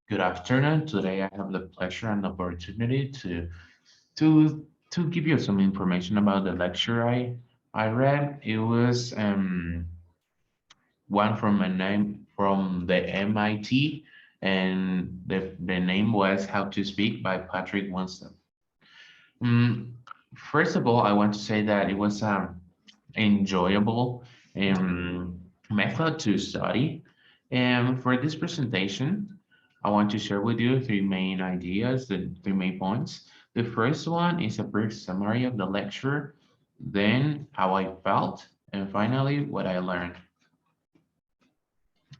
Good afternoon. Today I have the pleasure and opportunity to give you some information about the lecture I read. It was one from a name from the MIT, and the name was How to Speak by Patrick Winston. Um, First of all, I want to say that it was enjoyable method to study. And for this presentation, I want to share with you three main ideas, the three main points. The first one is a brief summary of the lecture, then how I felt, and finally what I learned.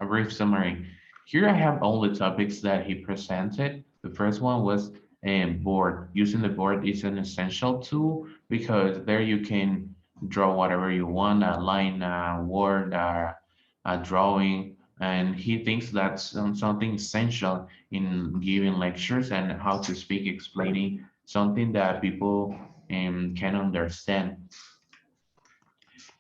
A brief summary. Here I have all the topics that he presented. The first one was a board. Using the board is an essential tool because there you can draw whatever you want, a line, a word, a drawing. And he thinks that's something essential in giving lectures and how to speak, explaining something that people can understand.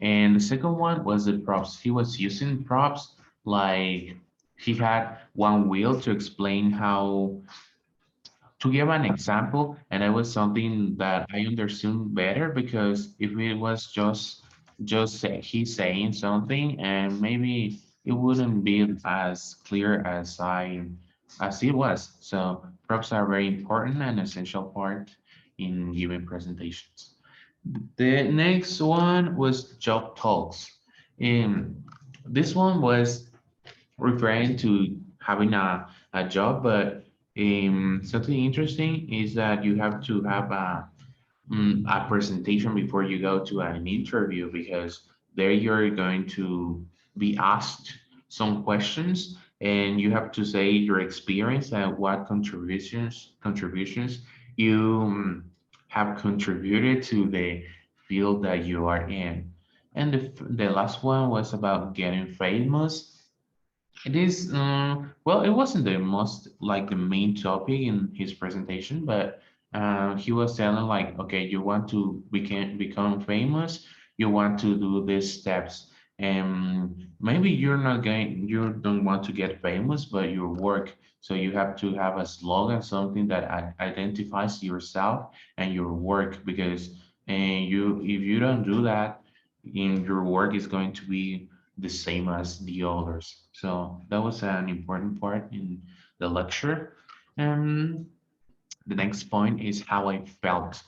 And the second one was the props. He was using props like he had one wheel to explain how to give an example, and it was something that I understood better because if it was he saying something and maybe it wouldn't be as clear as it was. So props are very important and essential part in giving presentations. The next one was job talks. And this one was referring to having a job, but something interesting is that you have to have a presentation before you go to an interview because there you're going to be asked some questions and you have to say your experience and what contributions you have contributed to the field that you are in. And the last one was about getting famous. It is, well, it wasn't the most like the main topic in his presentation, but he was telling like, okay, you want to become famous, you want to do these steps, and maybe you don't want to get famous, but your work. So you have to have a slogan, something that identifies yourself and your work, because if you don't do that, in your work is going to be the same as the others. So that was an important part in the lecture. And the next point is how I felt.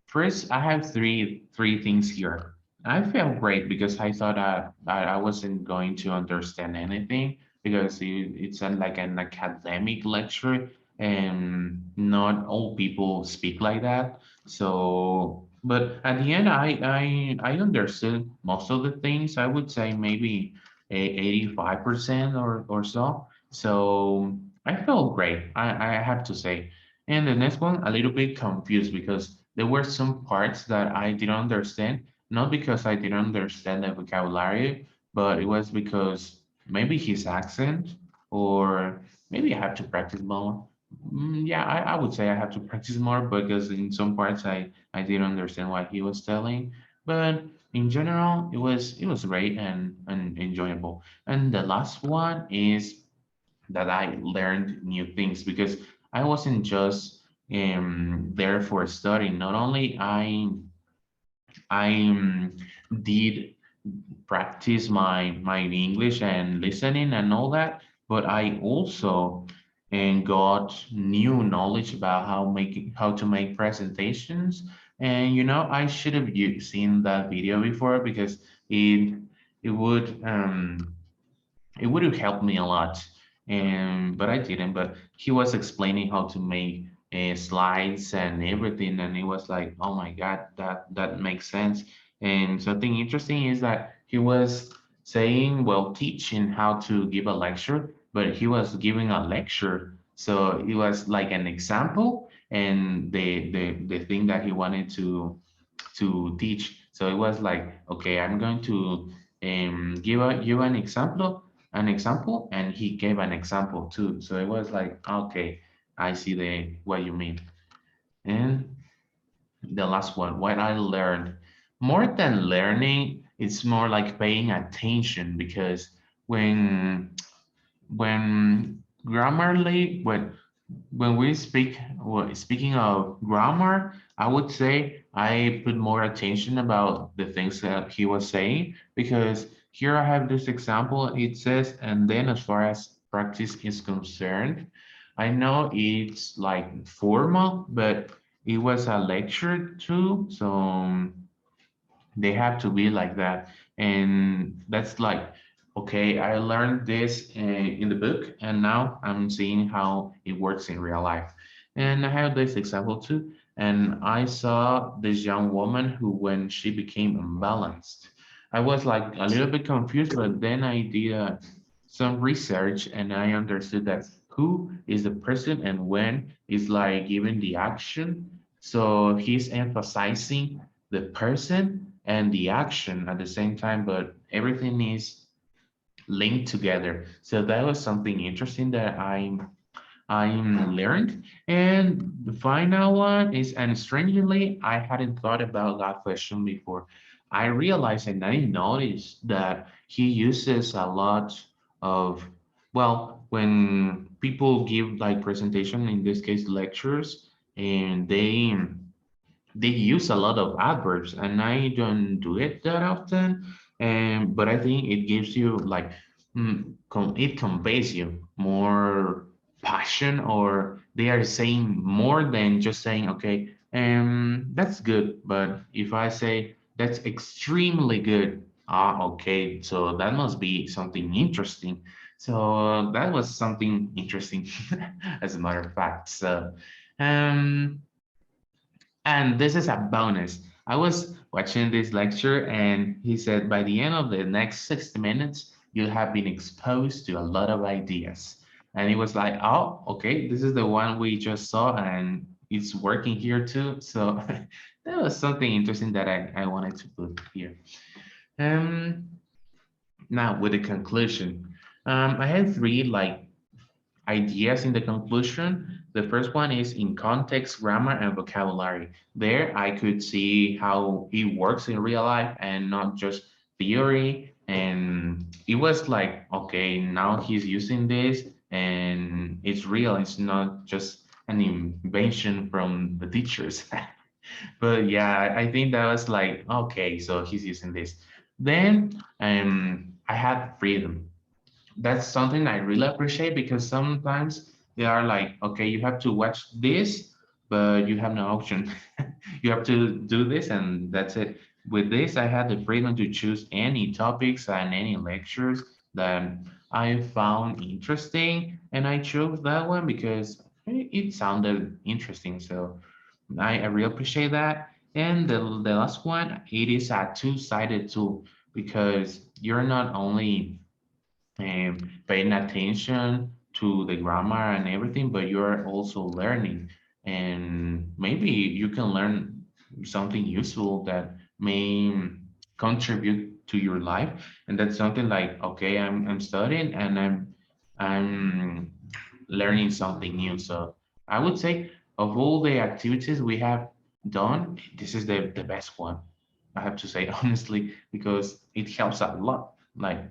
First, I have three things here. I felt great because I thought that I wasn't going to understand anything because it's like an academic lecture and not all people speak like that. So, but at the end, I understood most of the things. I would say maybe 85% or so. So I felt great. I have to say. And the next one, a little bit confused because there were some parts that I didn't understand, not because I didn't understand the vocabulary, but it was because maybe his accent, or maybe I have to practice more. Yeah, I would say I have to practice more because in some parts I didn't understand what he was telling. But in general, it was great and enjoyable. And the last one is that I learned new things because I wasn't just there for studying. Not only I did practice my English and listening and all that, but I also and got new knowledge about how to make presentations. And I should have seen that video before because it it would um it would have helped me a lot, and but I didn't. But he was explaining how to make slides and everything, and it was like, oh my God, that makes sense. And something interesting is that he was saying, well, teaching how to give a lecture, but he was giving a lecture, so it was like an example and the thing that he wanted to teach. So it was like, okay, I'm going to give you an example, and he gave an example too. So it was like, okay, I see the what you mean. And the last one, what I learned, more than learning, it's more like paying attention because when when Grammarly, when we speak, well, speaking of grammar, I would say I put more attention about the things that he was saying because here I have this example. It says, and then as far as practice is concerned, I know it's like formal, but it was a lecture too, so they have to be like that. And that's like, okay, I learned this in the book, and now I'm seeing how it works in real life. And I have this example too. And I saw this young woman who, when she became unbalanced, I was like a little bit confused, but then I did some research and I understood that who is the person and when is like given the action. So he's emphasizing the person and the action at the same time, but everything is linked together. So that was something interesting that I'm learned. And the final one is, and strangely, I hadn't thought about that question before. I realized and I noticed that he uses a lot of, well, when people give like presentation, in this case lectures, and they use a lot of adverbs, and I don't do it that often. And but I think it gives you like it conveys you more passion, or they are saying more than just saying, okay, that's good. But if I say that's extremely good, okay, so that must be something interesting. So that was something interesting, as a matter of fact. So, um, and this is a bonus. I was watching this lecture and he said by the end of the next 60 minutes, you'll have been exposed to a lot of ideas. And it was like, oh, okay, this is the one we just saw and it's working here too. So that was something interesting that I wanted to put here. Um, Now with the conclusion, I had three like ideas in the conclusion. The first one is in context, grammar, and vocabulary. There, I could see how it works in real life and not just theory. And it was like, okay, now he's using this and it's real. It's not just an invention from the teachers. But yeah, I think that was like, okay, so he's using this. Then I had freedom. That's something I really appreciate because sometimes they are like, okay, you have to watch this, but you have no option. You have to do this, and that's it. With this, I had the freedom to choose any topics and any lectures that I found interesting, and I chose that one because it sounded interesting. So I really appreciate that. And the last one, it is a two-sided tool because you're not only paying attention to the grammar and everything, but you're also learning. And maybe you can learn something useful that may contribute to your life. And that's something like, okay, I'm studying and I'm learning something new. So I would say of all the activities we have done, this is the best one. I have to say honestly, because it helps a lot. Like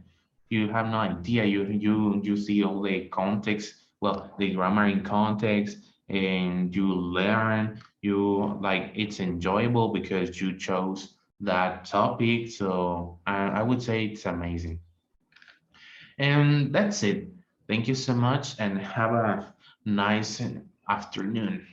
you have no idea. You see all the context, well, the grammar in context, and you learn. You like it's enjoyable because you chose that topic. So I would say it's amazing. And that's it. Thank you so much, and have a nice afternoon.